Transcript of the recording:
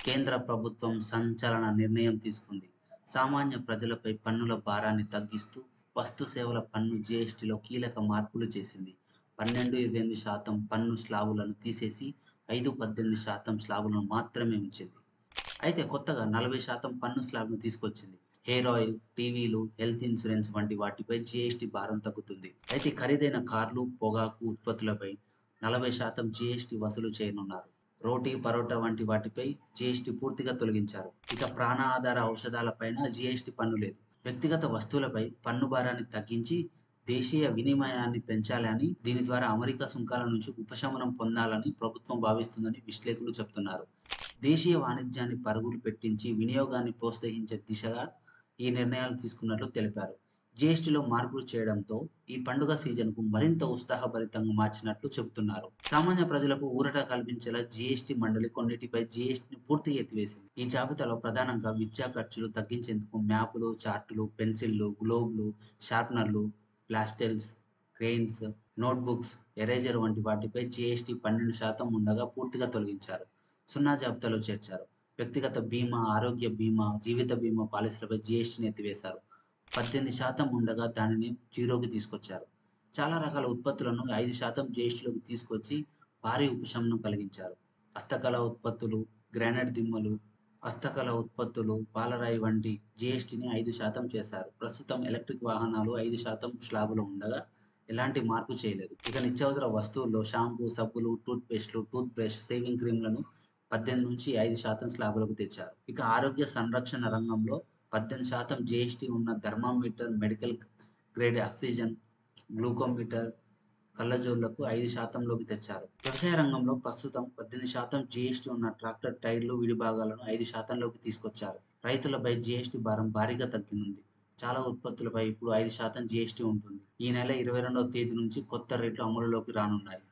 కేంద్ర ప్రభుత్వం సంచలన నిర్ణయం తీసుకుంది. సామాన్య ప్రజలపై పన్నుల భారాన్ని తగ్గిస్తూ వస్తు సేవల పన్ను జీఎస్టీలో కీలక మార్పులు చేసింది. 12-28% పన్ను స్లాబులను తీసేసి 5-18% స్లాబులను మాత్రమే ఉంచింది. అయితే కొత్తగా 40% పన్ను స్లాబ్‌ను తీసుకొచ్చింది. హెయిర్ ఆయిల్, టీవీలు, హెల్త్ ఇన్స్యూరెన్స్ వంటి వాటిపై జీఎస్టీ భారం తగ్గుతుంది. అయితే ఖరీదైన కార్లు, పొగాకు ఉత్పత్తులపై 40% జీఎస్టీ వసూలు చేయనున్నారు. రోటీ, పరోటా వంటి వాటిపై జీఎస్టీ పూర్తిగా తొలగించారు. ఇక ప్రాణ ఆధార ఔషధాలపైన జీఎస్టీ పన్ను లేదు. వ్యక్తిగత వస్తువులపై పన్ను భారాన్ని తగ్గించి దేశీయ వినిమయాన్ని పెంచాలని, దీని ద్వారా అమెరికా సుంకాల నుంచి ఉపశమనం పొందాలని ప్రభుత్వం భావిస్తుందని విశ్లేషకులు చెబుతున్నారు. దేశీయ వాణిజ్యాన్ని పరుగులు పెట్టించి వినియోగాన్ని ప్రోత్సహించే దిశగా ఈ నిర్ణయాలు తీసుకున్నట్లు తెలిపారు. జీఎస్టీలో మార్పులు చేయడంతో ఈ పండుగ సీజన్‌కు మరింత ఉత్సాహభరితంగా మార్చినట్లు చెబుతున్నారు. సామాన్య ప్రజలకు ఊరట కల్పించేలా జీఎస్టీ మండలి కొన్నిటిపై జీఎస్టీని పూర్తిగా ఎత్తివేసింది. ఈ జాబితాలో ప్రధానంగా విద్యా ఖర్చులు తగ్గించేందుకు మ్యాపులు, చార్టులు, పెన్సిళ్లు, గ్లోబ్‌లు, షార్ప్‌నర్లు, పాస్టెల్స్, క్రెయన్స్, నోట్‌బుక్స్, ఎరేజర్ వంటి వాటిపై జీఎస్టీ 12% ఉండగా పూర్తిగా తొలగించారు. సున్నా జాబితాలో చేర్చారు. వ్యక్తిగత బీమా, ఆరోగ్య బీమా, జీవిత బీమా పాలసీలపై జీఎస్టీని ఎత్తివేశారు. 18% ఉండగా దానిని 0కి తీసుకొచ్చారు. చాలా రకాల ఉత్పత్తులను 5% జీఎస్టీలోకి తీసుకొచ్చి భారీ ఉపశమనం కలిగించారు. హస్తకళ ఉత్పత్తులు, గ్రానైట్ దిమ్మలు, హస్తకళ ఉత్పత్తులు, పాలరాయి వంటి జీఎస్టీని 5% చేశారు. ప్రస్తుతం ఎలక్ట్రిక్ వాహనాలు 5% స్లాబులో ఉండగా ఎలాంటి మార్పు చేయలేదు. ఇక నిత్యావసర వస్తువుల్లో షాంపూ, సబ్బులు, టూత్ పేస్టులు, టూత్ బ్రష్, షేవింగ్ క్రీమ్‌లను 18-5% స్లాబులకు తెచ్చారు. ఇక ఆరోగ్య సంరక్షణ రంగంలో 18% జీఎస్టీ ఉన్న thermometer, medical grade oxygen, glucometer, కళ్లజోళ్లకు 5%లోకి తెచ్చారు. వ్యవసాయ రంగంలో ప్రస్తుతం 18% జీఎస్టీ ఉన్న ట్రాక్టర్ టైర్లు, విడిభాగాలను 5%లోకి తీసుకొచ్చారు. రైతులపై జీఎస్టీ భారం భారీగా తగ్గనుంది. చాలా ఉత్పత్తులపై ఇప్పుడు 5% జీఎస్టీ ఉంటుంది. ఈ నెల 22వ తేదీ నుంచి కొత్త రేట్లు అమలులోకి రానున్నాయి.